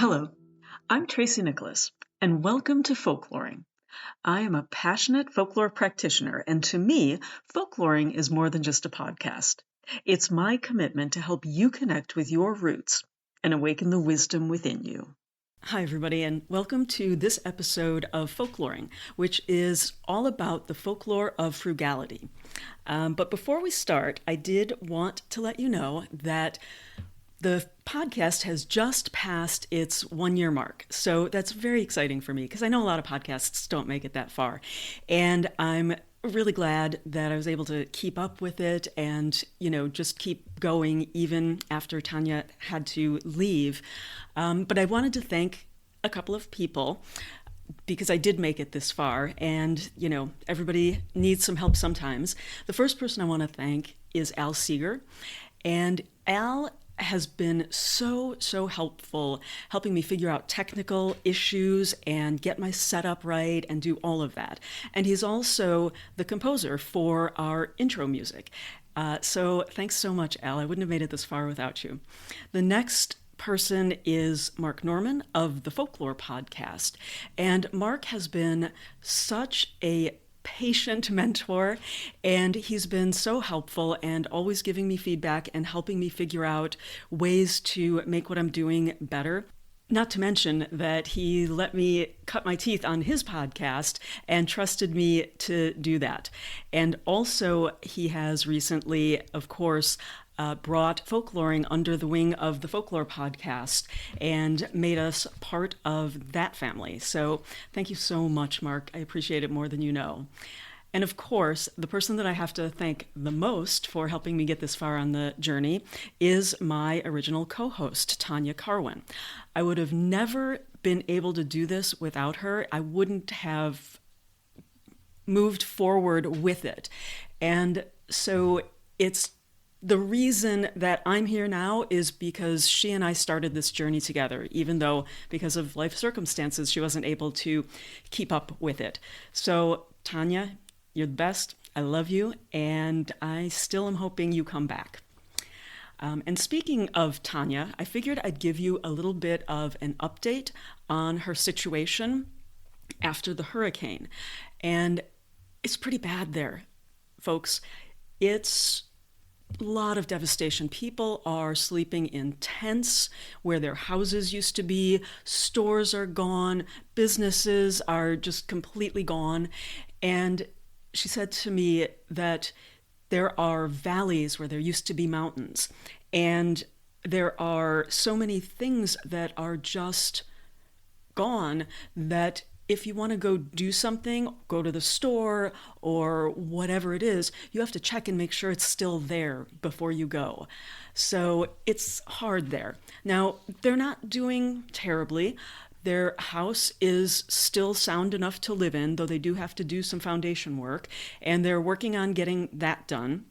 Hello, I'm Tracy Nicholas, and welcome to Folkloring. I am a passionate folklore practitioner, and to me, folkloring is more than just a podcast. It's my commitment to help you connect with your roots and awaken the wisdom within you. Hi, everybody, and welcome to this episode of Folkloring, which is all about the folklore of frugality. But before we start, I did want to let you know that the podcast has just passed its 1-year mark. So that's very exciting for me because I know a lot of podcasts don't make it that far. And I'm really glad that I was able to keep up with it and, just keep going even after Tanya had to leave. But I wanted to thank a couple of people because I did make it this far and, everybody needs some help sometimes. The first person I want to thank is Al Seeger. And Al has been so helpful, helping me figure out technical issues and get my setup right and do all of that. And he's also the composer for our intro music. So thanks so much, Al. I wouldn't have made it this far without you. The next person is Mark Norman of the Folklore Podcast. And Mark has been such a patient mentor, and he's been so helpful and always giving me feedback and helping me figure out ways to make what I'm doing better. Not to mention that he let me cut my teeth on his podcast and trusted me to do that. And also he has recently, of course, brought folkloring under the wing of the Folklore Podcast and made us part of that family. So thank you so much, Mark. I appreciate it more than you know. And of course, the person that I have to thank the most for helping me get this far on the journey is my original co-host, Tanya Carwin. I would have never been able to do this without her. I wouldn't have moved forward with it. And so the reason that I'm here now is because she and I started this journey together, even though because of life circumstances, she wasn't able to keep up with it. So Tanya, you're the best. I love you. And I still am hoping you come back. And speaking of Tanya, I figured I'd give you a little bit of an update on her situation after the hurricane. And it's pretty bad there, folks. It's a lot of devastation. People are sleeping in tents where their houses used to be. Stores are gone. Businesses are just completely gone. And she said to me that there are valleys where there used to be mountains. And there are so many things that are just gone that if you want to go do something, go to the store or whatever it is, you have to check and make sure it's still there before you go. So it's hard there. Now, they're not doing terribly. Their house is still sound enough to live in, though they do have to do some foundation work, and they're working on getting that done.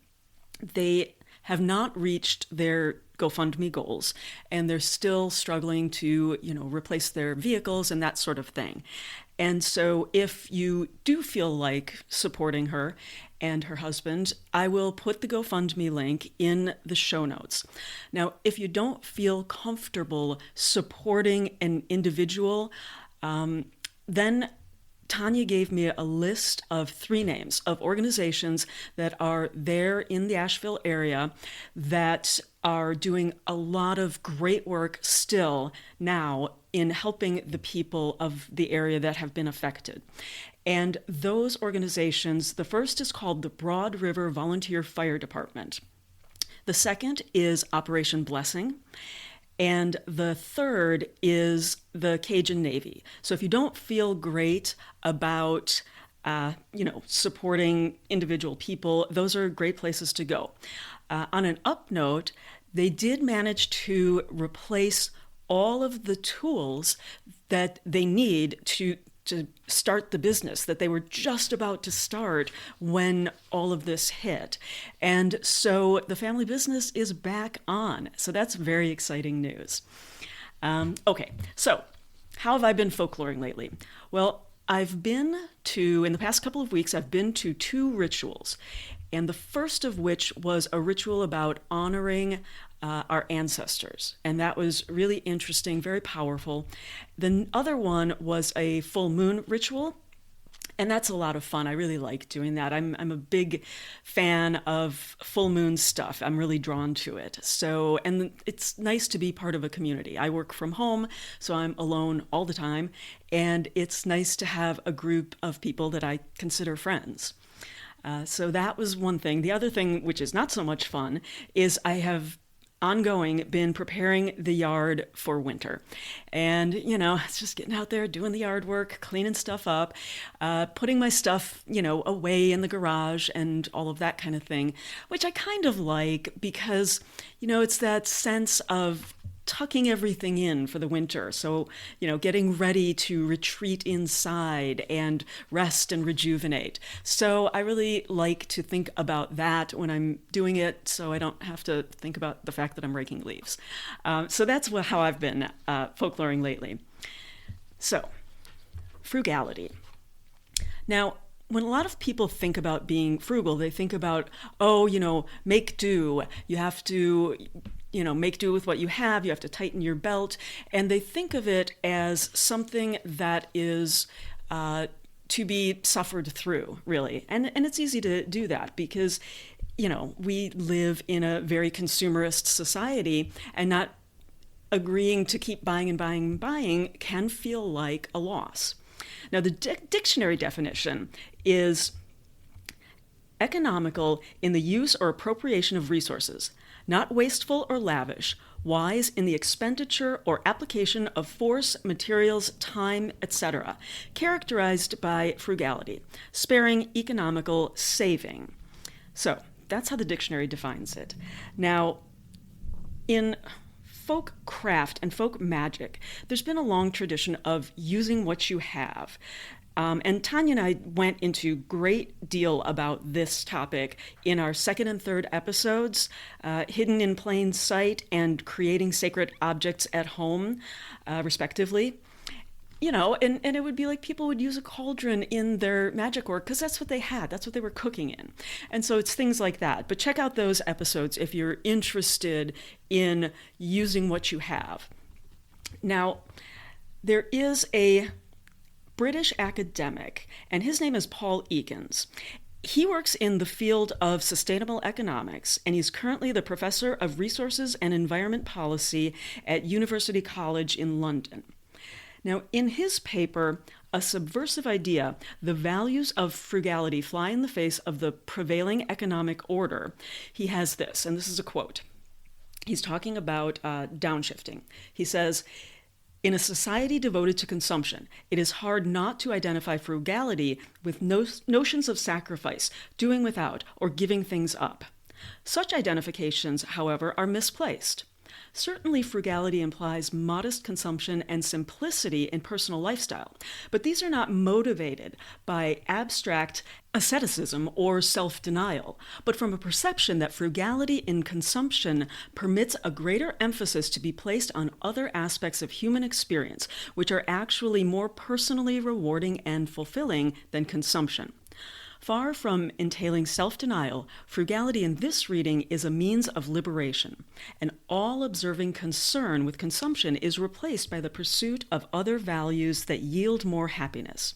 They have not reached their GoFundMe goals, and they're still struggling to, replace their vehicles and that sort of thing. And so if you do feel like supporting her and her husband, I will put the GoFundMe link in the show notes. Now, if you don't feel comfortable supporting an individual, then Tanya gave me a list of 3 names of organizations that are there in the Asheville area that are doing a lot of great work still now in helping the people of the area that have been affected. And those organizations, the first is called the Broad River Volunteer Fire Department. The second is Operation Blessing. And the third is the Cajun Navy. So if you don't feel great about, supporting individual people, those are great places to go. On an up note, they did manage to replace all of the tools that they need to start the business that they were just about to start when all of this hit. And so the family business is back on. So that's very exciting news. Okay, so how have I been folkloring lately? Well, in the past couple of weeks, I've been to 2 rituals. And the first of which was a ritual about honoring our ancestors. And that was really interesting, very powerful. The other one was a full moon ritual. And that's a lot of fun. I really like doing that. I'm a big fan of full moon stuff. I'm really drawn to it. So, and it's nice to be part of a community. I work from home, so I'm alone all the time. And it's nice to have a group of people that I consider friends. So that was one thing. The other thing, which is not so much fun, is I have ongoing been preparing the yard for winter. And, it's just getting out there, doing the yard work, cleaning stuff up, putting my stuff, away in the garage and all of that kind of thing, which I kind of like because, it's that sense of tucking everything in for the winter. So, getting ready to retreat inside and rest and rejuvenate. So I really like to think about that when I'm doing it so I don't have to think about the fact that I'm raking leaves. So that's how I've been folkloring lately. So, frugality. Now, when a lot of people think about being frugal, they think about, make do. You have to make do with what you have. You have to tighten your belt. And they think of it as something that is to be suffered through, really. And it's easy to do that because, we live in a very consumerist society, and not agreeing to keep buying and buying and buying can feel like a loss. Now, the dictionary definition is economical in the use or appropriation of resources, not wasteful or lavish, wise in the expenditure or application of force, materials, time, etc., characterized by frugality, sparing, economical, saving. So that's how the dictionary defines it. Now, in folk craft and folk magic, there's been a long tradition of using what you have. And Tanya and I went into great deal about this topic in our second and third episodes, Hidden in Plain Sight and Creating Sacred Objects at Home, respectively. And it would be like people would use a cauldron in their magic work because that's what they had. That's what they were cooking in. And so it's things like that. But check out those episodes if you're interested in using what you have. Now, there is a British academic, and his name is Paul Ekins. He works in the field of sustainable economics, and he's currently the professor of resources and environment policy at University College in London. Now, in his paper, A Subversive Idea, the values of frugality fly in the face of the prevailing economic order, he has this, and this is a quote. He's talking about downshifting. He says, "In a society devoted to consumption, it is hard not to identify frugality with notions of sacrifice, doing without, or giving things up. Such identifications, however, are misplaced. Certainly, frugality implies modest consumption and simplicity in personal lifestyle, but these are not motivated by abstract asceticism or self-denial, but from a perception that frugality in consumption permits a greater emphasis to be placed on other aspects of human experience, which are actually more personally rewarding and fulfilling than consumption. Far from entailing self-denial, frugality in this reading is a means of liberation. An all-observing concern with consumption is replaced by the pursuit of other values that yield more happiness."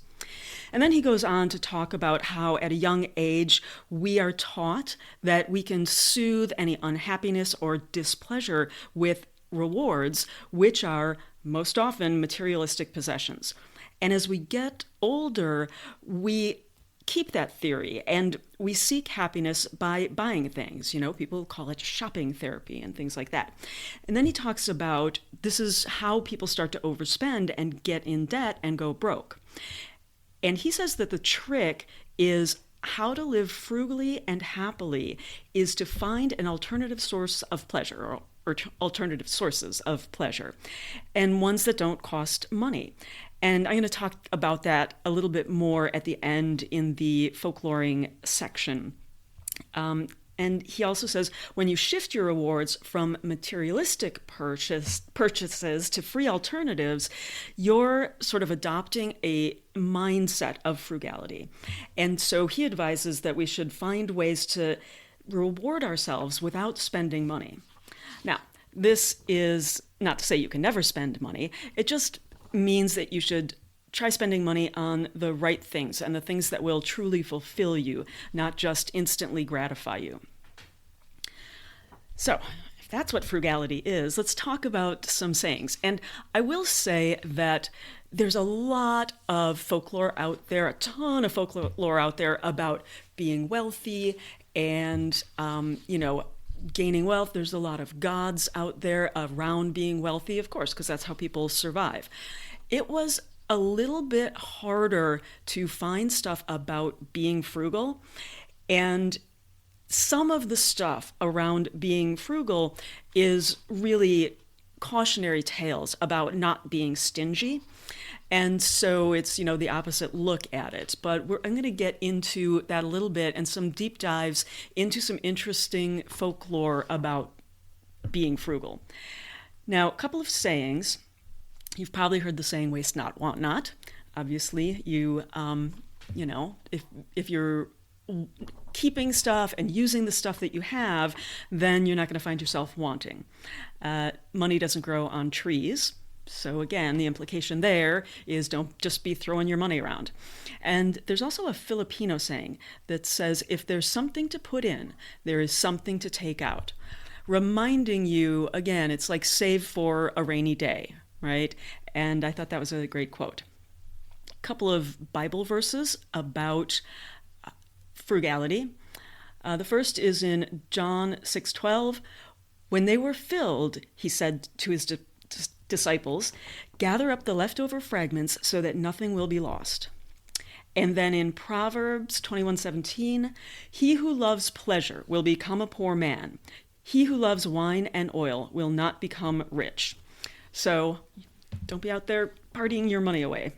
And then he goes on to talk about how at a young age we are taught that we can soothe any unhappiness or displeasure with rewards, which are most often materialistic possessions. And as we get older, we keep that theory and we seek happiness by buying things. People call it shopping therapy and things like that. And then he talks about this is how people start to overspend and get in debt and go broke. And he says that the trick is how to live frugally and happily is to find an alternative source of pleasure or alternative sources of pleasure, and ones that don't cost money. And I'm going to talk about that a little bit more at the end in the folkloring section. And he also says, when you shift your rewards from materialistic purchases to free alternatives, you're sort of adopting a mindset of frugality. And so he advises that we should find ways to reward ourselves without spending money. Now, this is not to say you can never spend money. It just means that you should try spending money on the right things and the things that will truly fulfill you, not just instantly gratify you. So, if that's what frugality is, let's talk about some sayings. And I will say that there's a lot of folklore out there, a ton of folklore out there about being wealthy and, gaining wealth. There's a lot of gods out there around being wealthy, of course, because that's how people survive. It was a little bit harder to find stuff about being frugal, and some of the stuff around being frugal is really cautionary tales about not being stingy. And so it's, the opposite look at it. But I'm going to get into that a little bit and some deep dives into some interesting folklore about being frugal. Now, a couple of sayings. You've probably heard the saying, waste not, want not. Obviously, if you're keeping stuff and using the stuff that you have, then you're not going to find yourself wanting. Money doesn't grow on trees. So again, the implication there is don't just be throwing your money around. And there's also a Filipino saying that says, if there's something to put in, there is something to take out. Reminding you, again, it's like save for a rainy day, right? And I thought that was a great quote. A couple of Bible verses about frugality. The first is in John 6:12. When they were filled, he said to his disciples, gather up the leftover fragments so that nothing will be lost. And then in Proverbs 21:17, he who loves pleasure will become a poor man. He who loves wine and oil will not become rich. So don't be out there partying your money away.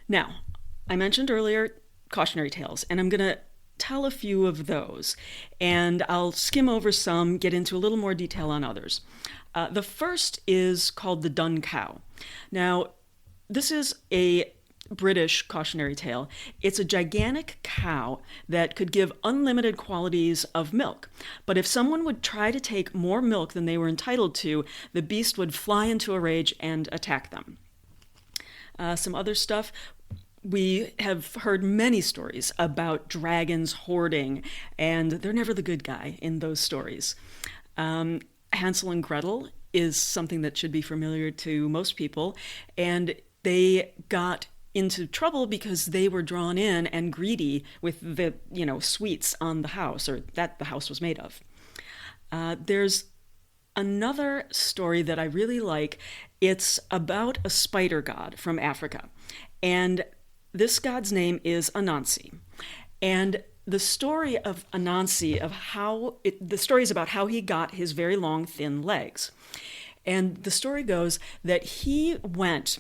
Now, I mentioned earlier cautionary tales, and I'm going to tell a few of those, and I'll skim over some, get into a little more detail on others. The first is called the Dun Cow. Now, this is a British cautionary tale. It's a gigantic cow that could give unlimited quantities of milk. But if someone would try to take more milk than they were entitled to, the beast would fly into a rage and attack them. Some other stuff. We have heard many stories about dragons hoarding, and they're never the good guy in those stories. Hansel and Gretel is something that should be familiar to most people, and they got into trouble because they were drawn in and greedy with the sweets on the house, or that the house was made of. There's another story that I really like. It's about a spider god from Africa, and this god's name is Anansi. And the story of Anansi, the story is about how he got his very long, thin legs. And the story goes that he went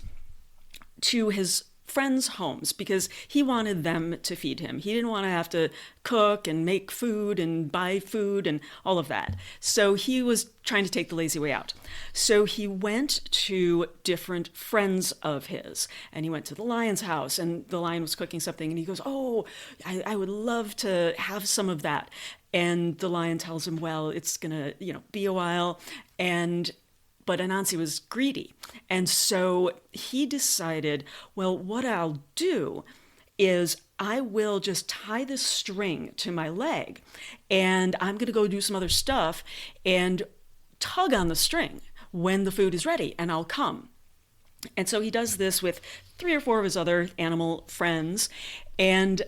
to his friends' homes because he wanted them to feed him. He didn't want to have to cook and make food and buy food and all of that. So he was trying to take the lazy way out. So he went to different friends of his, and he went to the lion's house, and the lion was cooking something, and he goes, oh, I would love to have some of that. And the lion tells him, well, it's gonna, be a while. But Anansi was greedy. And so he decided, well, what I'll do is I will just tie this string to my leg, and I'm going to go do some other stuff and tug on the string when the food is ready, and I'll come. And so he does this with 3 or 4 of his other animal friends, and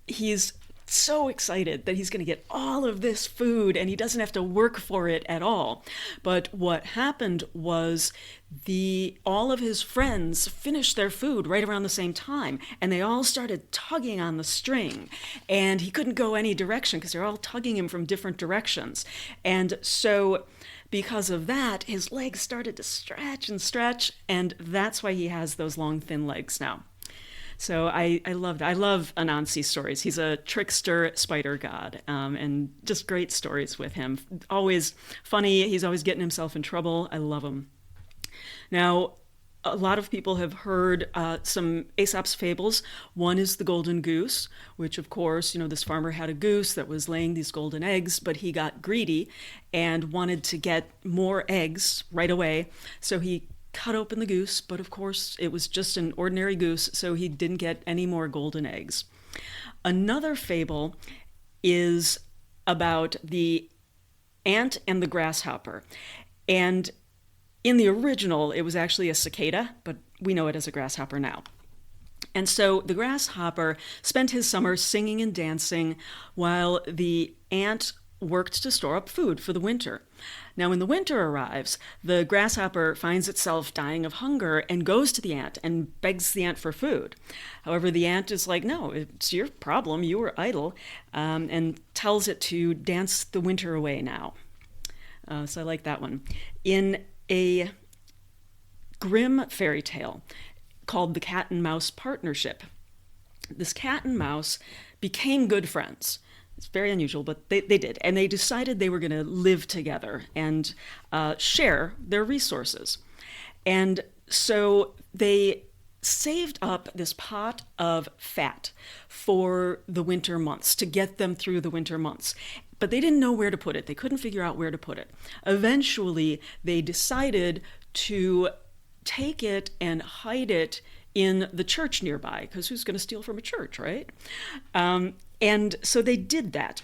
he's so excited that he's going to get all of this food and he doesn't have to work for it at all. But what happened was all of his friends finished their food right around the same time, and they all started tugging on the string, and he couldn't go any direction because they're all tugging him from different directions. And so because of that, his legs started to stretch and stretch, and that's why he has those long, thin legs now. So I loved. I love Anansi stories. He's a trickster spider god, and just great stories with him. Always funny. He's always getting himself in trouble. I love him. Now, a lot of people have heard some Aesop's fables. One is the golden goose, which, of course, this farmer had a goose that was laying these golden eggs, but he got greedy and wanted to get more eggs right away. So he cut open the goose, but of course, it was just an ordinary goose, so he didn't get any more golden eggs. Another fable is about the ant and the grasshopper. And in the original, it was actually a cicada, but we know it as a grasshopper now. And so the grasshopper spent his summer singing and dancing while the ant worked to store up food for the winter. Now, when the winter arrives, the grasshopper finds itself dying of hunger and goes to the ant and begs the ant for food. However, the ant is like, no, it's your problem, you were idle, and tells it to dance the winter away now. So I like that one. In a grim fairy tale called The Cat and Mouse Partnership, this cat and mouse became good friends. It's very unusual, but they did. And they decided they were going to live together and share their resources. And so they saved up this pot of fat for the winter months to get them through the winter months. But they didn't know where to put it. They couldn't figure out where to put it. Eventually, they decided to take it and hide it in the church nearby, because who's going to steal from a church, right? And so they did that.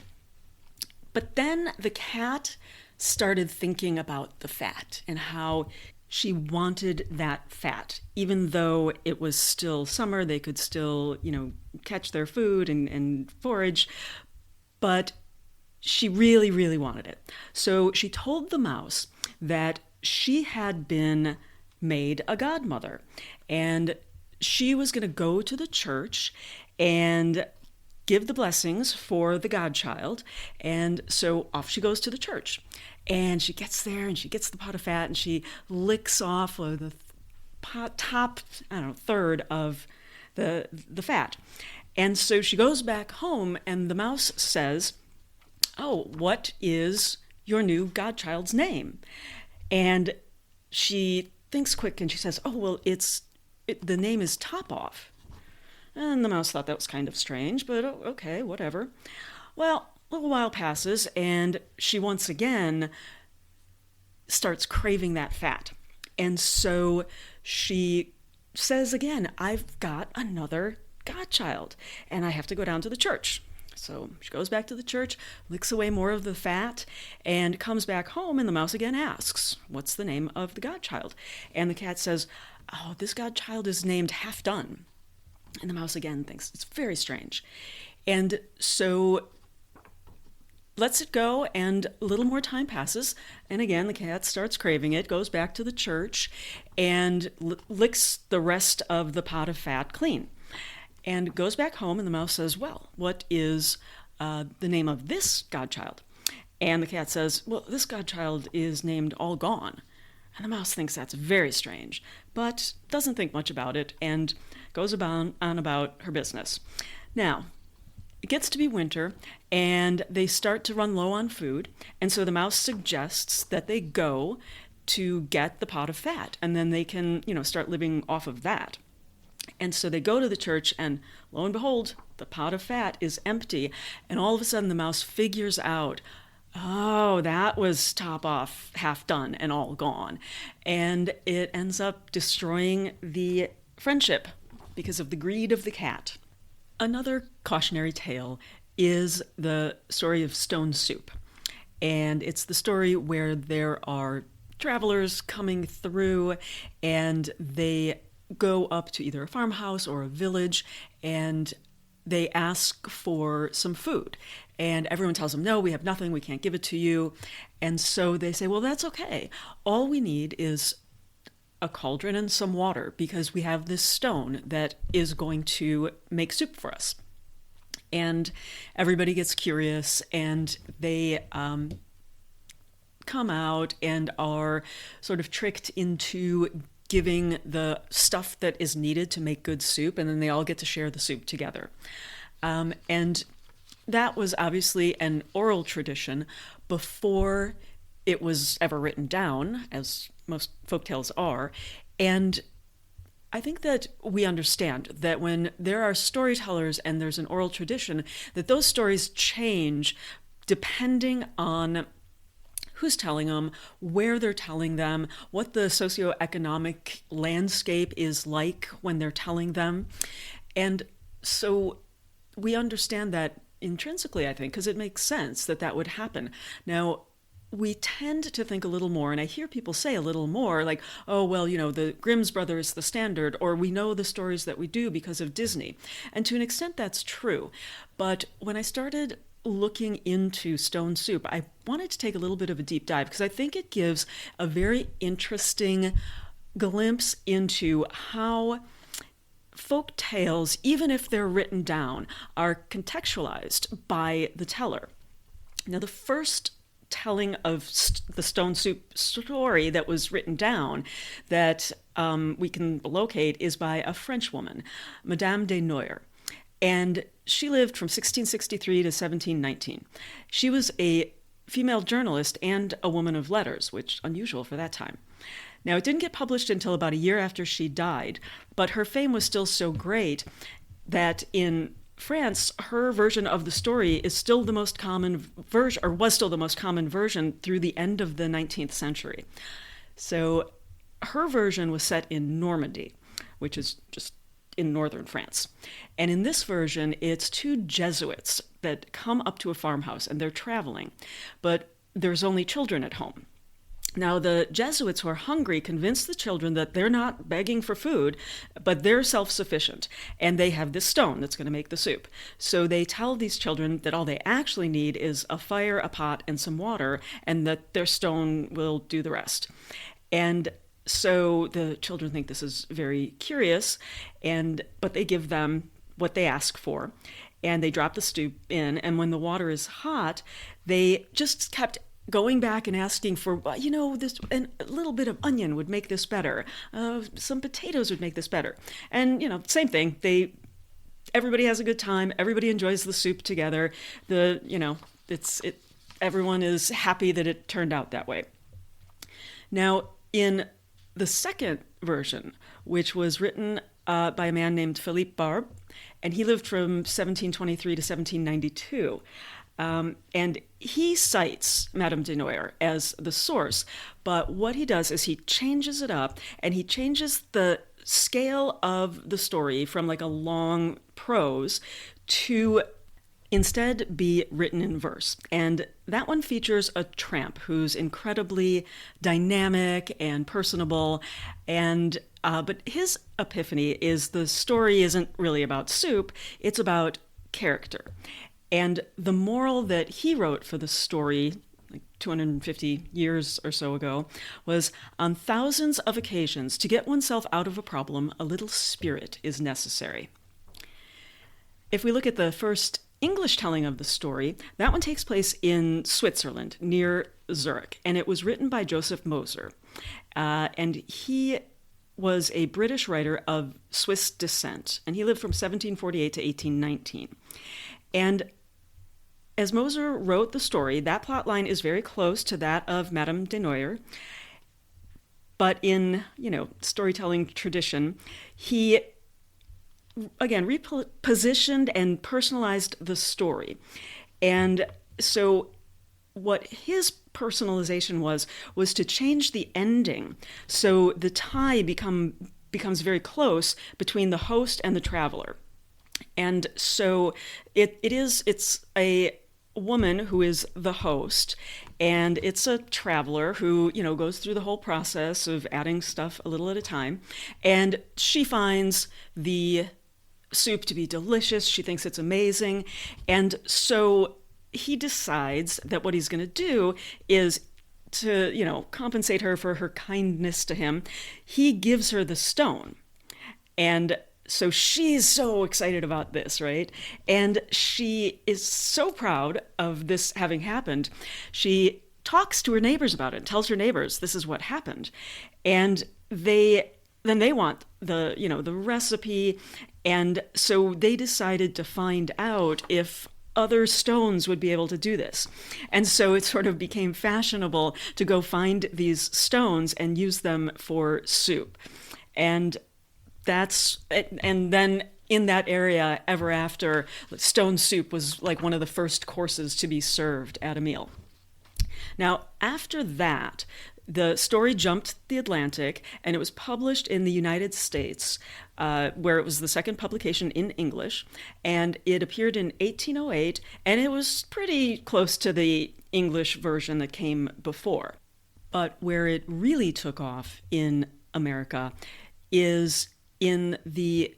But then the cat started thinking about the fat and how she wanted that fat. Even though it was still summer, they could still, catch their food and forage. But she really, really wanted it. So she told the mouse that she had been made a godmother, and she was going to go to the church and give the blessings for the godchild. And so off she goes to the church. And she gets there and she gets the pot of fat and she licks off the top, third of the fat. And so she goes back home and the mouse says, "Oh, what is your new godchild's name?" And she thinks quick and she says, "Oh, well, the name is Top Off." And the mouse thought that was kind of strange, but okay, whatever. Well, a little while passes and she once again starts craving that fat. And so she says again, "I've got another godchild and I have to go down to the church." So she goes back to the church, licks away more of the fat, and comes back home, and the mouse again asks, "What's the name of the godchild?" And the cat says, "Oh, this godchild is named Half Done." And the mouse again thinks it's very strange. And so lets it go, and a little more time passes, and again the cat starts craving it, goes back to the church, and licks the rest of the pot of fat clean. And goes back home, and the mouse says, "Well, what is the name of this godchild?" And the cat says, "Well, this godchild is named All Gone." And the mouse thinks that's very strange, but doesn't think much about it and goes on about her business. Now, it gets to be winter, and they start to run low on food, and so the mouse suggests that they go to get the pot of fat, and then they can, start living off of that. And so they go to the church, and lo and behold, the pot of fat is empty. And all of a sudden, the mouse figures out, oh, that was Top Off, Half Done, and All Gone. And it ends up destroying the friendship because of the greed of the cat. Another cautionary tale is the story of Stone Soup. And it's the story where there are travelers coming through, and they go up to either a farmhouse or a village, and they ask for some food. And everyone tells them, "No, we have nothing, we can't give it to you." And so they say, "Well, that's okay. All we need is a cauldron and some water, because we have this stone that is going to make soup for us." And everybody gets curious, and they come out and are sort of tricked into giving the stuff that is needed to make good soup, and then they all get to share the soup together. And that was obviously an oral tradition before it was ever written down, as most folktales are. And I think that we understand that when there are storytellers and there's an oral tradition, that those stories change depending on who's telling them, where they're telling them, what the socioeconomic landscape is like when they're telling them. And so we understand that intrinsically, I think, because it makes sense that that would happen. Now, we tend to think a little more, and I hear people say a little more, like, oh, well, the Grimm's Brothers, the standard, or we know the stories that we do because of Disney. And to an extent, that's true. But when I started looking into stone soup, I wanted to take a little bit of a deep dive because I think it gives a very interesting glimpse into how folk tales, even if they're written down, are contextualized by the teller. Now, the first telling of the stone soup story that was written down that we can locate is by a French woman, Madame de Noyer. And she lived from 1663 to 1719. She was a female journalist and a woman of letters, which is unusual for that time. Now, it didn't get published until about a year after she died, but her fame was still so great that in France, her version of the story is still the most common version, or was still the most common version through the end of the 19th century. So her version was set in Normandy, which is just in northern France. And in this version, it's two Jesuits that come up to a farmhouse and they're traveling, but there's only children at home. Now, the Jesuits who are hungry convince the children that they're not begging for food, but they're self-sufficient, and they have this stone that's going to make the soup. So they tell these children that all they actually need is a fire, a pot, and some water, and that their stone will do the rest. And so the children think this is very curious, but they give them what they ask for, and they drop the soup in, and when the water is hot, they just kept going back and asking for, this, and a little bit of onion would make this better. Some potatoes would make this better. And, same thing. Everybody has a good time. Everybody enjoys the soup together. Everyone is happy that it turned out that way. Now, in the second version, which was written by a man named Philippe Barbe, and he lived from 1723 to 1792, and he cites Madame de Noyer as the source, but what he does is he changes it up, and he changes the scale of the story from like a long prose to instead be written in verse. And that one features a tramp who's incredibly dynamic and personable, and but his epiphany is the story isn't really about soup, it's about character. And the moral that he wrote for the story, like 250 years or so ago, was, on thousands of occasions, to get oneself out of a problem, a little spirit is necessary. If we look at the first English telling of the story, that one takes place in Switzerland, near Zurich, and it was written by Joseph Moser. And he was a British writer of Swiss descent, and he lived from 1748 to 1819. And as Moser wrote the story, that plotline is very close to that of Madame de Noyer. But in, storytelling tradition, he, again, repositioned and personalized the story. And so what his personalization was to change the ending. So the tie becomes very close between the host and the traveler. And so it's a woman who is the host, and it's a traveler who, goes through the whole process of adding stuff a little at a time, and she finds the soup to be delicious. She thinks it's amazing, and so he decides that what he's going to do is to, compensate her for her kindness to him. He gives her the stone, and so she's so excited about this, right? And she is so proud of this having happened. She talks to her neighbors about it, tells her neighbors this is what happened. And they then they want the recipe. And so they decided to find out if other stones would be able to do this. And so it sort of became fashionable to go find these stones and use them for soup. And then in that area, ever after, stone soup was like one of the first courses to be served at a meal. Now, after that, the story jumped the Atlantic, and it was published in the United States, where it was the second publication in English, and it appeared in 1808, and it was pretty close to the English version that came before. But where it really took off in America is in the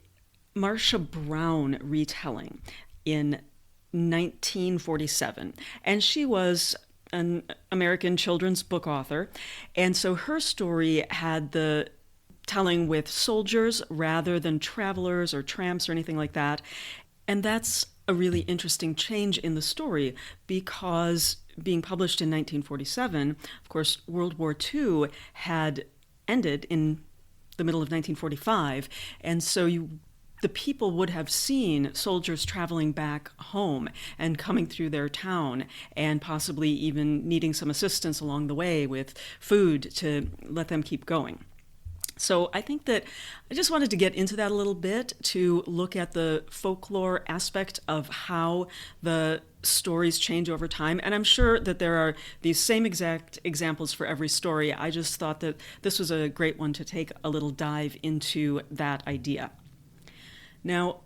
Marcia Brown retelling in 1947. And she was an American children's book author. And so her story had the telling with soldiers rather than travelers or tramps or anything like that. And that's a really interesting change in the story, because being published in 1947, of course, World War II had ended in the middle of 1945. And so the people would have seen soldiers traveling back home and coming through their town, and possibly even needing some assistance along the way with food to let them keep going. So I think that I just wanted to get into that a little bit, to look at the folklore aspect of how the stories change over time. And I'm sure that there are these same exact examples for every story. I just thought that this was a great one to take a little dive into that idea. Now,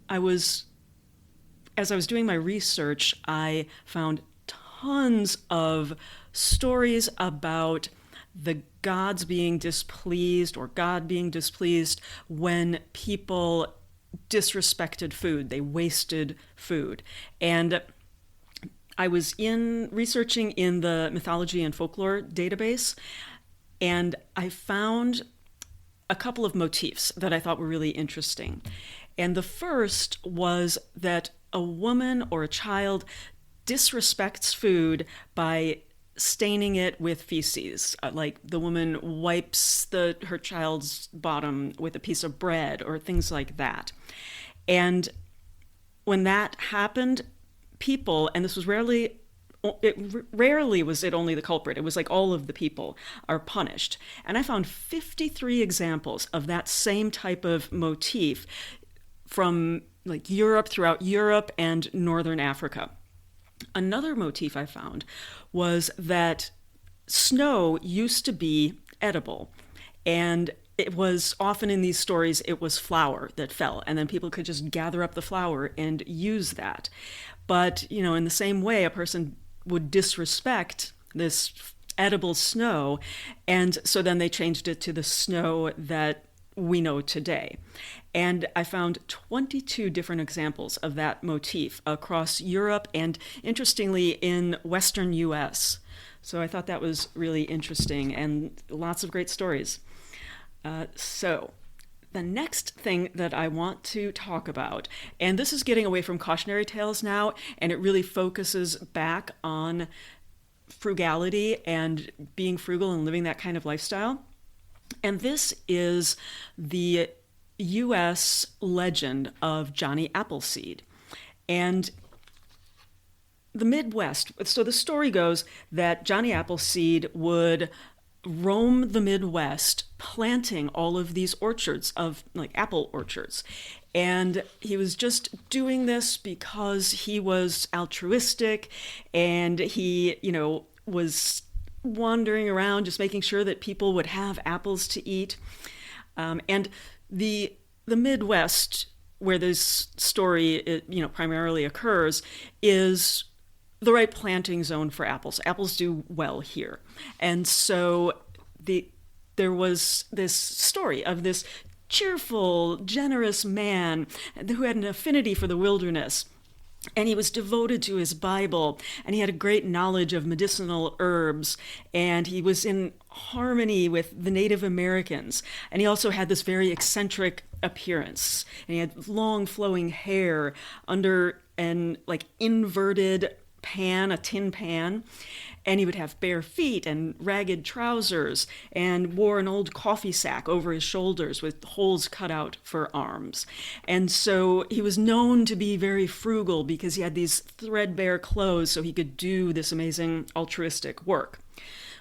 as I was doing my research, I found tons of stories about the gods being displeased, or God being displeased, when people disrespected food. They wasted food. And I was researching in the mythology and folklore database, and I found a couple of motifs that I thought were really interesting. And the first was that a woman or a child disrespects food by staining it with feces. Like the woman wipes her child's bottom with a piece of bread or things like that. And when that happened, people, and this was rarely was it only the culprit. It was like all of the people are punished. And I found 53 examples of that same type of motif from like throughout Europe and Northern Africa. Another motif I found was that snow used to be edible, and it was often in these stories, it was flour that fell, and then people could just gather up the flour and use that. But, in the same way, a person would disrespect this edible snow, and so then they changed it to the snow that we know today. And I found 22 different examples of that motif across Europe and, interestingly, in Western U.S. So I thought that was really interesting, and lots of great stories. So the next thing that I want to talk about, and this is getting away from cautionary tales now, and it really focuses back on frugality and being frugal and living that kind of lifestyle. And this is the U.S. legend of Johnny Appleseed. And the Midwest, so the story goes that Johnny Appleseed would roam the Midwest planting all of these orchards of like apple orchards. And he was just doing this because he was altruistic, and he, was wandering around just making sure that people would have apples to eat. And the Midwest, where this story primarily occurs, is the right planting zone for apples. Apples do well here. And so there was this story of this cheerful, generous man who had an affinity for the wilderness. And he was devoted to his Bible, and he had a great knowledge of medicinal herbs, and he was in harmony with the Native Americans. And he also had this very eccentric appearance, and he had long flowing hair under an like inverted pan, a tin pan. And he would have bare feet and ragged trousers and wore an old coffee sack over his shoulders with holes cut out for arms. And so he was known to be very frugal because he had these threadbare clothes so he could do this amazing altruistic work.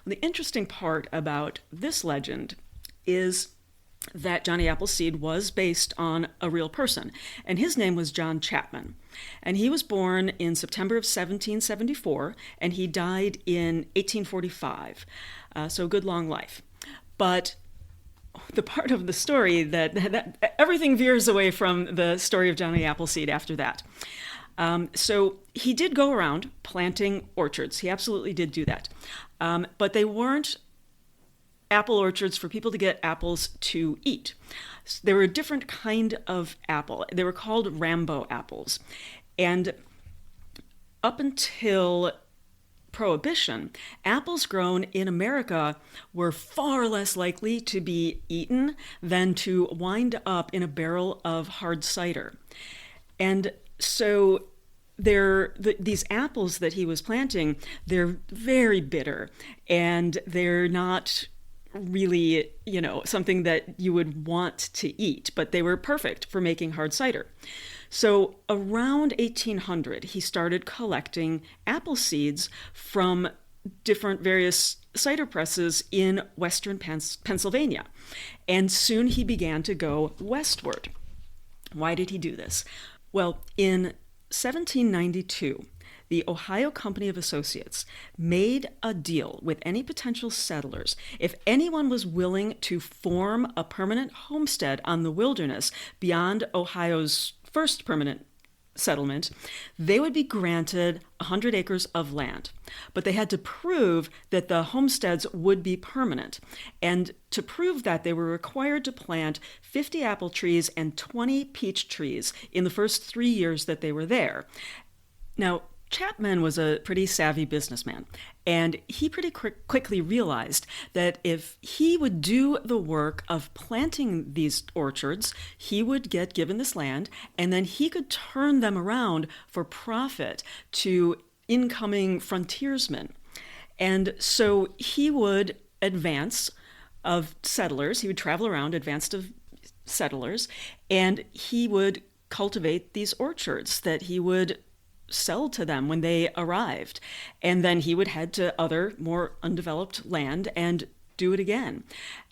The interesting part about this legend is that Johnny Appleseed was based on a real person, and his name was John Chapman. And he was born in September of 1774, and he died in 1845, so a good long life. But the part of the story that everything veers away from the story of Johnny Appleseed after that. So he did go around planting orchards. He absolutely did do that. But they weren't apple orchards for people to get apples to eat. They were a different kind of apple. They were called Rambo apples. And up until Prohibition, apples grown in America were far less likely to be eaten than to wind up in a barrel of hard cider. And so these apples that he was planting, they're very bitter, and they're not really, something that you would want to eat, but they were perfect for making hard cider. So around 1800, he started collecting apple seeds from different various cider presses in western Pennsylvania. And soon he began to go westward. Why did he do this? Well, in 1792, the Ohio Company of Associates made a deal with any potential settlers. If anyone was willing to form a permanent homestead on the wilderness beyond Ohio's first permanent settlement, they would be granted 100 acres of land. But they had to prove that the homesteads would be permanent. And to prove that, they were required to plant 50 apple trees and 20 peach trees in the first 3 years that they were there. Now, Chapman was a pretty savvy businessman, and he pretty quickly realized that if he would do the work of planting these orchards, he would get given this land, and then he could turn them around for profit to incoming frontiersmen. And so he would advance of settlers, he would travel around, advanced of settlers, and he would cultivate these orchards that he would sell to them when they arrived. And then he would head to other, more undeveloped land and do it again.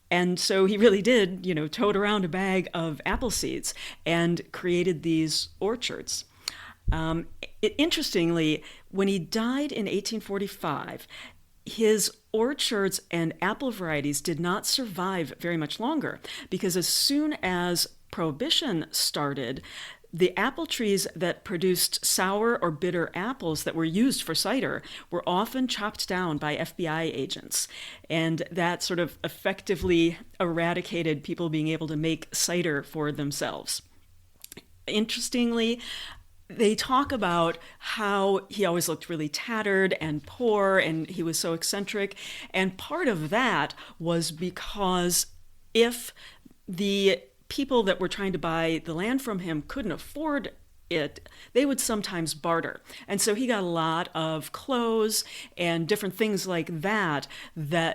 And so he really did, tote around a bag of apple seeds and created these orchards. Interestingly, when he died in 1845, his orchards and apple varieties did not survive very much longer, because as soon as Prohibition started, the apple trees that produced sour or bitter apples that were used for cider were often chopped down by FBI agents. And that sort of effectively eradicated people being able to make cider for themselves. Interestingly, they talk about how he always looked really tattered and poor, and he was so eccentric. And part of that was because if the people that were trying to buy the land from him couldn't afford it, they would sometimes barter. And so he got a lot of clothes and different things like that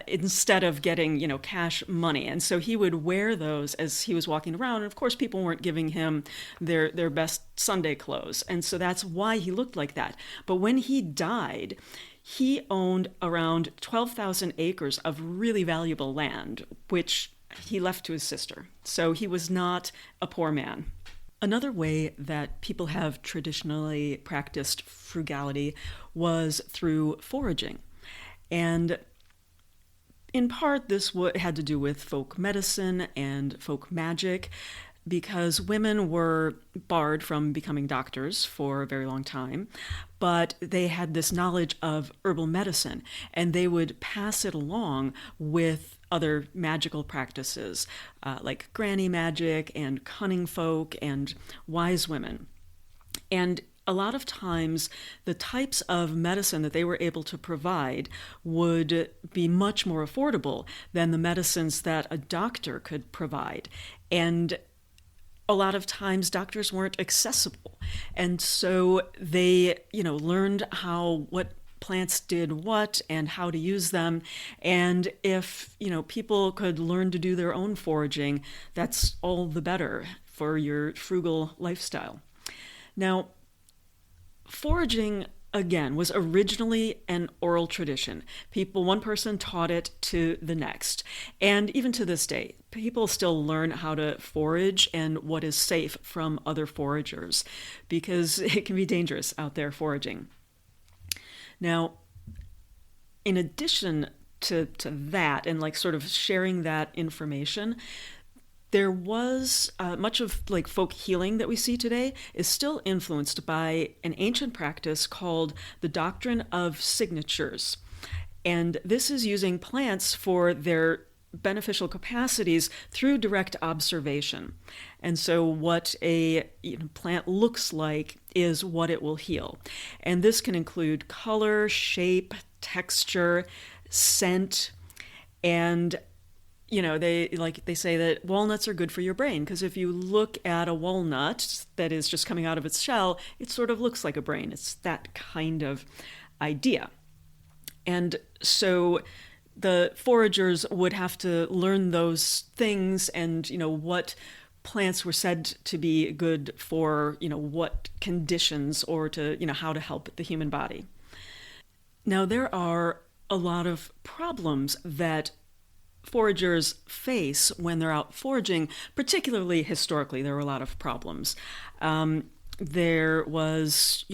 instead of getting, cash money. And so he would wear those as he was walking around. And of course, people weren't giving him their best Sunday clothes. And so that's why he looked like that. But when he died, he owned around 12,000 acres of really valuable land, which he left to his sister. So he was not a poor man. Another way that people have traditionally practiced frugality was through foraging. And in part, this had to do with folk medicine and folk magic, because women were barred from becoming doctors for a very long time, but they had this knowledge of herbal medicine, and they would pass it along with other magical practices, like granny magic and cunning folk and wise women. And a lot of times, the types of medicine that they were able to provide would be much more affordable than the medicines that a doctor could provide. And a lot of times doctors weren't accessible. And so they, learned what plants did what and how to use them. And if, people could learn to do their own foraging, that's all the better for your frugal lifestyle. Now, foraging, again, was originally an oral tradition. One person taught it to the next. And even to this day, people still learn how to forage and what is safe from other foragers, because it can be dangerous out there foraging. Now, in addition to that, and sort of sharing that information, there was much of folk healing that we see today is still influenced by an ancient practice called the doctrine of signatures. And this is using plants for their beneficial capacities through direct observation. And so what a plant looks like is what it will heal. And this can include color, shape, texture, scent, and they say that walnuts are good for your brain, because if you look at a walnut that is just coming out of its shell, it sort of looks like a brain. It's that kind of idea. And so the foragers would have to learn those things and, what plants were said to be good for, what conditions, or to, how to help the human body. Now, there are a lot of problems that foragers face when they're out foraging, particularly historically. There were a lot of problems. There was,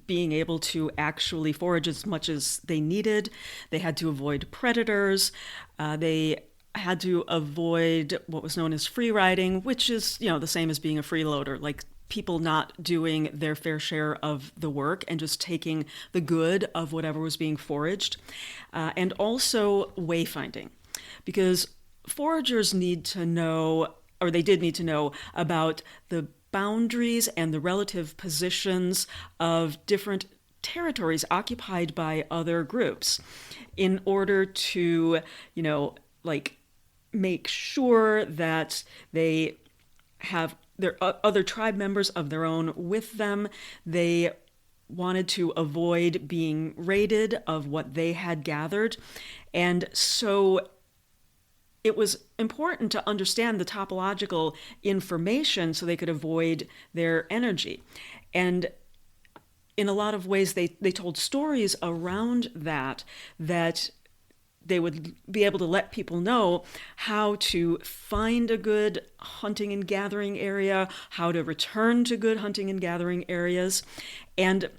being able to actually forage as much as they needed. They had to avoid predators. They had to avoid what was known as free riding, which is, the same as being a freeloader, like people not doing their fair share of the work and just taking the good of whatever was being foraged. And also wayfinding, because foragers need to know, or they did need to know, about the boundaries and the relative positions of different territories occupied by other groups in order to, make sure that they have their other tribe members of their own with them. They wanted to avoid being raided of what they had gathered. And so it was important to understand the topological information so they could avoid their energy. And in a lot of ways, they told stories around that they would be able to let people know how to find a good hunting and gathering area, how to return to good hunting and gathering areas. And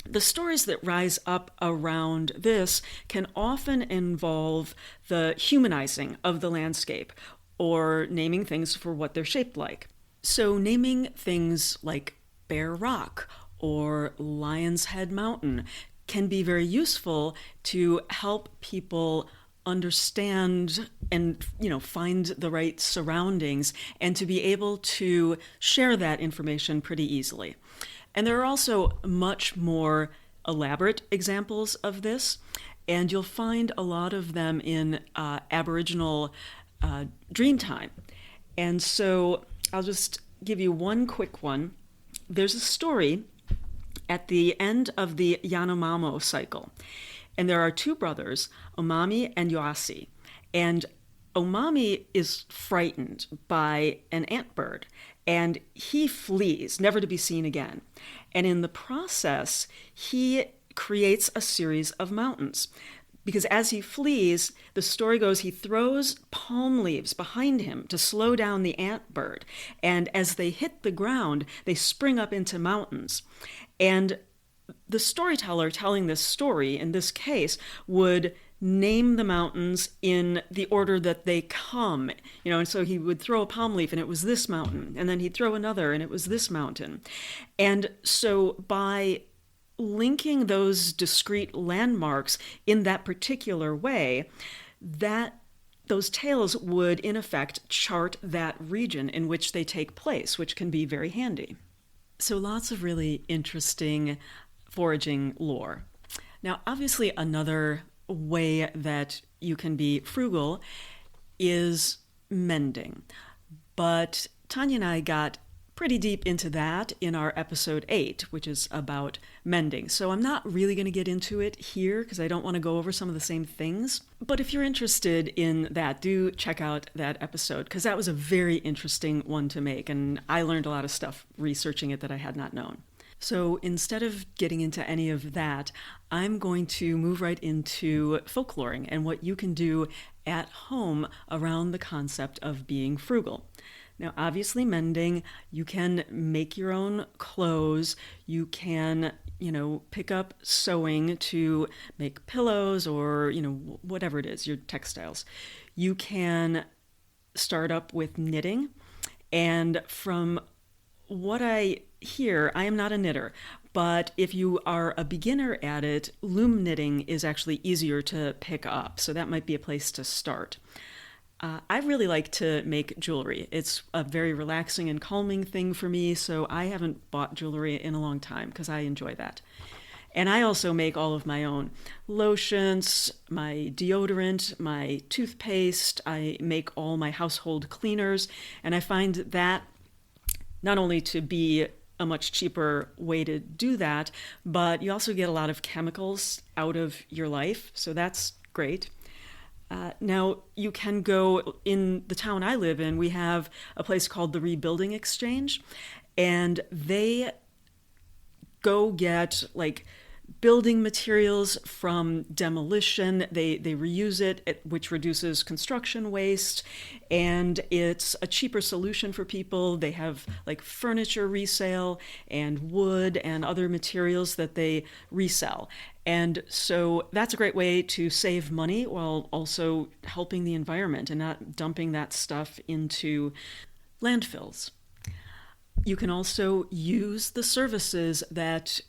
the stories that rise up around this can often involve the humanizing of the landscape, or naming things for what they're shaped like. So naming things like Bear Rock or Lion's Head Mountain can be very useful to help people understand and find the right surroundings, and to be able to share that information pretty easily. And there are also much more elaborate examples of this, and you'll find a lot of them in Aboriginal Dreamtime. And so I'll just give you one quick one. There's a story at the end of the Yanomamo cycle, and there are two brothers, Omami and Yoasi. And Omami is frightened by an antbird, and he flees, never to be seen again. And in the process, he creates a series of mountains. Because as he flees, the story goes, he throws palm leaves behind him to slow down the antbird. And as they hit the ground, they spring up into mountains. And the storyteller telling this story, in this case, would name the mountains in the order that they come, and so he would throw a palm leaf and it was this mountain, and then he'd throw another and it was this mountain. And so by linking those discrete landmarks in that particular way, those tales would in effect chart that region in which they take place, which can be very handy. So lots of really interesting foraging lore. Now, obviously, another way that you can be frugal is mending. But Tanya and I got pretty deep into that in our episode 8, which is about mending. So I'm not really going to get into it here because I don't want to go over some of the same things. But if you're interested in that, do check out that episode because that was a very interesting one to make. And I learned a lot of stuff researching it that I had not known. So instead of getting into any of that, I'm going to move right into folkloring and what you can do at home around the concept of being frugal. Now, obviously, mending, you can make your own clothes. You can, pick up sewing to make pillows or, whatever it is, your textiles. You can start up with knitting. And from what I hear, I am not a knitter, but if you are a beginner at it, loom knitting is actually easier to pick up. So that might be a place to start. I really like to make jewelry. It's a very relaxing and calming thing for me, so I haven't bought jewelry in a long time because I enjoy that. And I also make all of my own lotions, my deodorant, my toothpaste. I make all my household cleaners, and I find that not only to be a much cheaper way to do that, but you also get a lot of chemicals out of your life, so that's great. Now, you can go in the town I live in, we have a place called the Rebuilding Exchange, and they go get building materials from demolition. They reuse it, which reduces construction waste, and it's a cheaper solution for people. They have furniture resale and wood and other materials that they resell. And so that's a great way to save money while also helping the environment and not dumping that stuff into landfills. You can also use the services that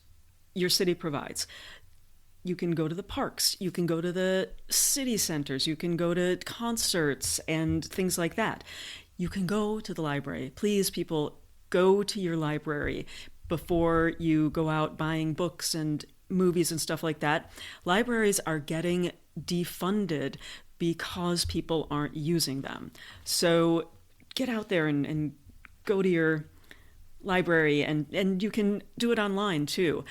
your city provides. You can go to the parks, you can go to the city centers, you can go to concerts and things like that. You can go to the library. Please, people, go to your library before you go out buying books and movies and stuff like that. Libraries are getting defunded because people aren't using them. So get out there and go to your library, and you can do it online too.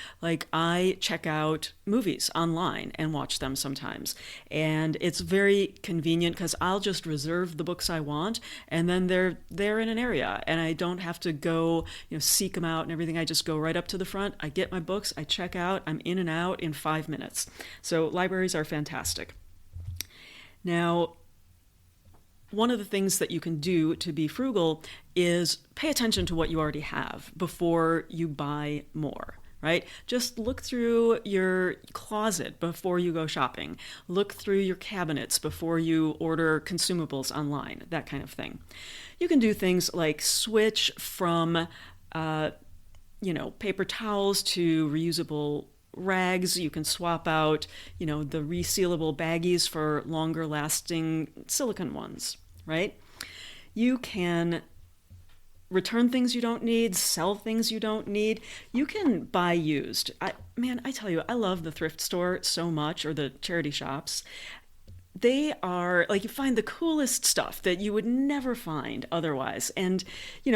I check out movies online and watch them sometimes, and it's very convenient because I'll just reserve the books I want, and then they're there in an area, and I don't have to go seek them out and everything. I just go right up to the front, I get my books, I check out, I'm in and out in 5 minutes. So libraries are fantastic. Now, one of the things that you can do to be frugal is pay attention to what you already have before you buy more, right? Just look through your closet before you go shopping. Look through your cabinets before you order consumables online, that kind of thing. You can do things like switch from, paper towels to reusable rags. You can swap out, the resealable baggies for longer lasting silicone ones, right? You can return things you don't need, sell things you don't need. You can buy used. I tell you, I love the thrift store so much, or the charity shops. They are you find the coolest stuff that you would never find otherwise. And,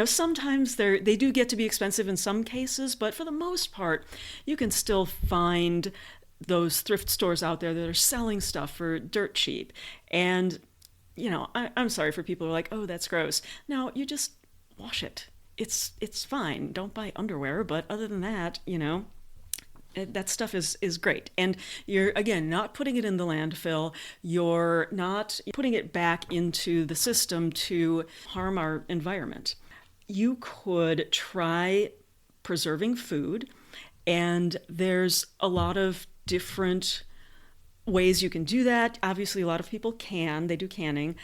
sometimes they do get to be expensive in some cases, but for the most part, you can still find those thrift stores out there that are selling stuff for dirt cheap. And, I'm sorry for people who are like, oh, that's gross. No, you just wash it. It's fine. Don't buy underwear, but other than that, that stuff is great. And you're, again, not putting it in the landfill. You're not putting it back into the system to harm our environment. You could try preserving food, and there's a lot of different ways you can do that. Obviously, a lot of people they do canning.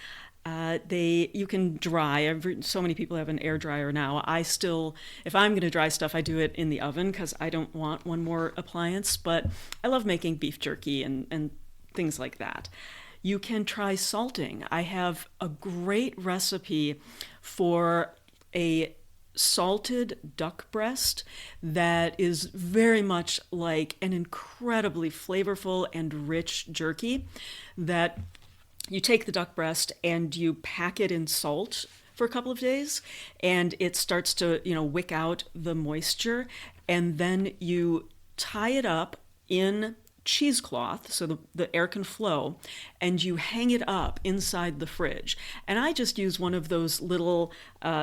You can dry. So many people have an air dryer now. If I'm going to dry stuff, I do it in the oven because I don't want one more appliance. But I love making beef jerky and things like that. You can try salting. I have a great recipe for a salted duck breast that is very much like an incredibly flavorful and rich jerky that you take the duck breast and you pack it in salt for a couple of days, and it starts to, wick out the moisture, and then you tie it up in cheesecloth so the air can flow, and you hang it up inside the fridge. And I just use one of those little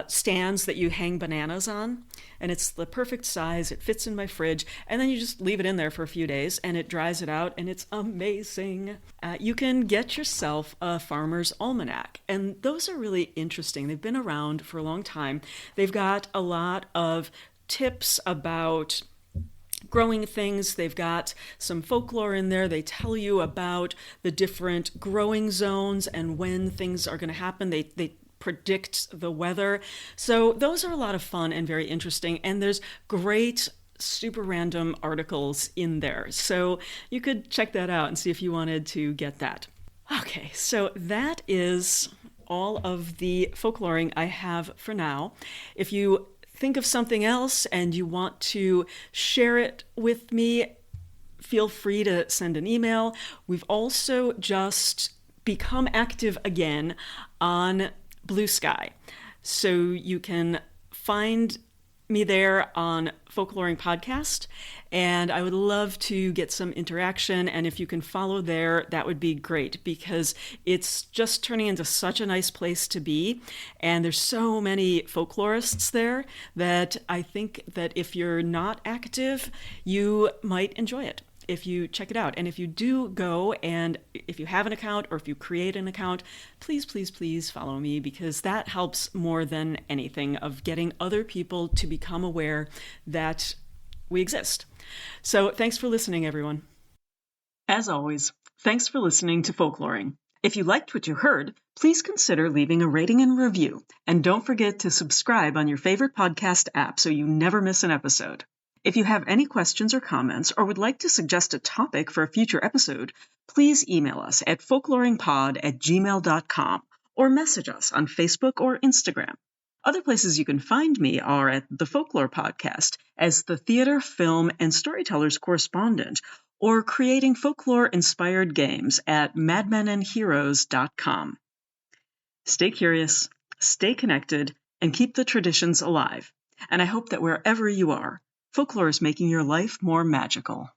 stands that you hang bananas on, and it's the perfect size. It fits in my fridge, and then you just leave it in there for a few days, and it dries it out, and it's amazing. You can get yourself a farmer's almanac, and those are really interesting. They've been around for a long time. They've got a lot of tips about growing things. They've got some folklore in there. They tell you about the different growing zones and when things are going to happen. They predict the weather. So those are a lot of fun and very interesting. And there's great super random articles in there. So you could check that out and see if you wanted to get that. Okay, so that is all of the folkloring I have for now. If you think of something else and you want to share it with me, feel free to send an email. We've also just become active again on Blue Sky. So you can find me there on Folkloring Podcast, and I would love to get some interaction, and if you can follow there, that would be great, because it's just turning into such a nice place to be, and there's so many folklorists there that I think that if you're not active, you might enjoy it if you check it out. And if you do go, and if you have an account or if you create an account, please, please, please follow me, because that helps more than anything of getting other people to become aware that we exist. So thanks for listening, everyone. As always, thanks for listening to Folkloring. If you liked what you heard, please consider leaving a rating and review. And don't forget to subscribe on your favorite podcast app so you never miss an episode. If you have any questions or comments, or would like to suggest a topic for a future episode, please email us at folkloringpod@gmail.com or message us on Facebook or Instagram. Other places you can find me are at the Folklore Podcast as the theater, film, and storytellers correspondent, or creating folklore-inspired games at madmenandheroes.com. Stay curious, stay connected, and keep the traditions alive. And I hope that wherever you are, folklore is making your life more magical.